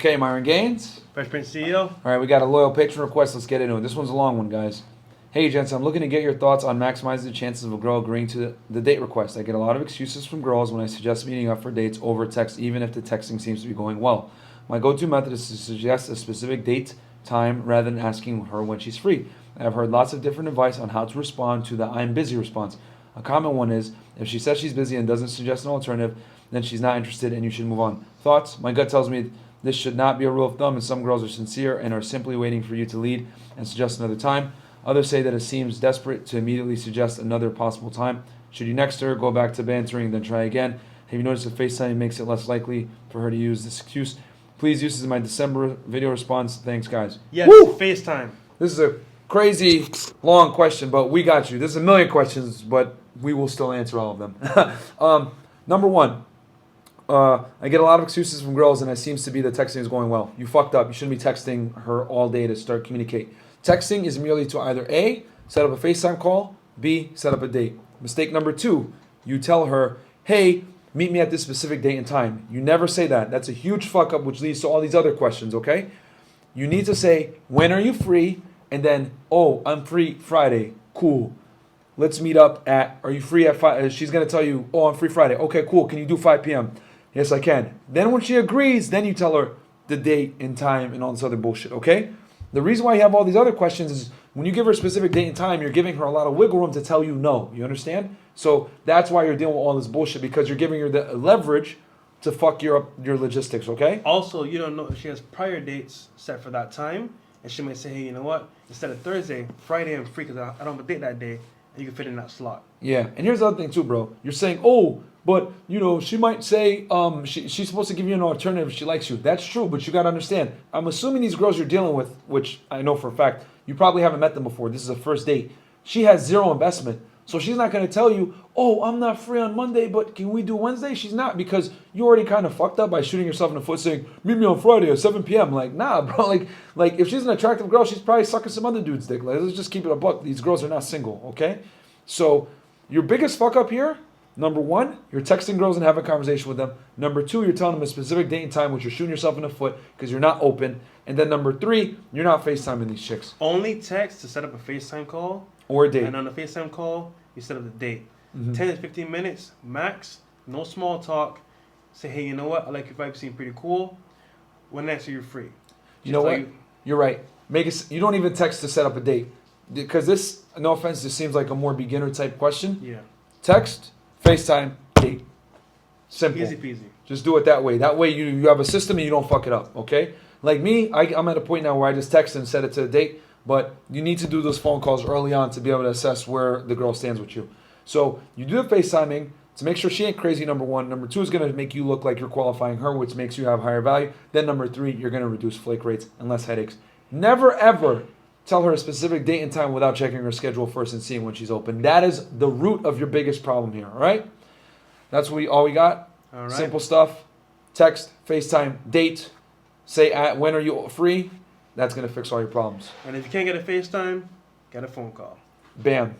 Okay, Myron Gaines. Fresh Prince CEO. All right, we got a loyal patron request. Let's get into it. This one's a long one, guys. Hey, gents, I'm looking to get your thoughts on maximizing the chances of a girl agreeing to the date request. I get a lot of excuses from girls when I suggest meeting up for dates over text, even if the texting seems to be going well. My go-to method is to suggest a specific date, time, rather than asking her when she's free. I have heard lots of different advice on how to respond to the I'm busy response. A common one is, if she says she's busy and doesn't suggest an alternative, then she's not interested and you should move on. Thoughts? My gut tells me this should not be a rule of thumb, and some girls are sincere and are simply waiting for you to lead and suggest another time. Others say that it seems desperate to immediately suggest another possible time. Should you next her, go back to bantering, then try again? Have you noticed that FaceTime makes it less likely for her to use this excuse? Please use this in my December video response. Thanks, guys. Yes, Woo! FaceTime. This is a crazy long question, but we got you. This is a million questions, but we will still answer all of them. Number one, I get a lot of excuses from girls, and it seems to be that texting is going well. You fucked up. You shouldn't be texting her all day to start communicate. Texting is merely to either A, set up a FaceTime call, B, set up a date. Mistake number two, you tell her, hey, meet me at this specific date and time. You never say that. That's a huge fuck up, which leads to all these other questions, okay? You need to say, when are you free? And then, oh, I'm free Friday. Cool. Let's meet up at, are you free at 5? She's going to tell you, oh, I'm free Friday. Okay, cool. Can you do 5 p.m.? Yes, I can. Then when she agrees, then you tell her the date and time and all this other bullshit, okay? The reason why you have all these other questions is when you give her a specific date and time, you're giving her a lot of wiggle room to tell you no. You understand? So that's why you're dealing with all this bullshit, because you're giving her the leverage to fuck your logistics, okay? Also, you don't know if she has prior dates set for that time, and she might say, hey, you know what? Instead of Thursday, Friday I'm free because I don't have a date that day, and you can fit in that slot. Yeah, and here's the other thing too, bro. You're saying, oh, but, you know, she might say she's supposed to give you an alternative if she likes you. That's true, but you got to understand. I'm assuming these girls you're dealing with, which I know for a fact, you probably haven't met them before. This is a first date. She has zero investment. So she's not going to tell you, oh, I'm not free on Monday, but can we do Wednesday? She's not, because you already kind of fucked up by shooting yourself in the foot saying, meet me on Friday at 7 p.m. Like, nah, bro. Like if she's an attractive girl, she's probably sucking some other dude's dick. Like, let's just keep it a buck. These girls are not single, okay? So your biggest fuck up here, number one, you're texting girls and having a conversation with them. Number two, you're telling them a specific date and time, which you're shooting yourself in the foot because you're not open. And then number three, you're not FaceTiming these chicks. Only text to set up a FaceTime call. Or a date. And on the FaceTime call, you set up the date. Mm-hmm. 10 to 15 minutes, max. No small talk. Say, hey, you know what? I like your vibe. Seem pretty cool. When next are you free? You know what? You're right. You don't even text to set up a date. Because this, no offense, this seems like a more beginner type question. Yeah. Text, FaceTime, date. Simple. Easy peasy. Just do it that way. That way you have a system and you don't fuck it up, okay? Like me, I'm at a point now where I just text and set it to a date, but you need to do those phone calls early on to be able to assess where the girl stands with you. So you do the FaceTiming to make sure she ain't crazy, number one. Number two is going to make you look like you're qualifying her, which makes you have higher value. Then number three, you're going to reduce flake rates and less headaches. Never, ever tell her a specific date and time without checking her schedule first and seeing when she's open. That is the root of your biggest problem here, all right? That's all we got. All right. Simple stuff. Text, FaceTime, date. Say, when are you free? That's going to fix all your problems. And if you can't get a FaceTime, get a phone call. Bam.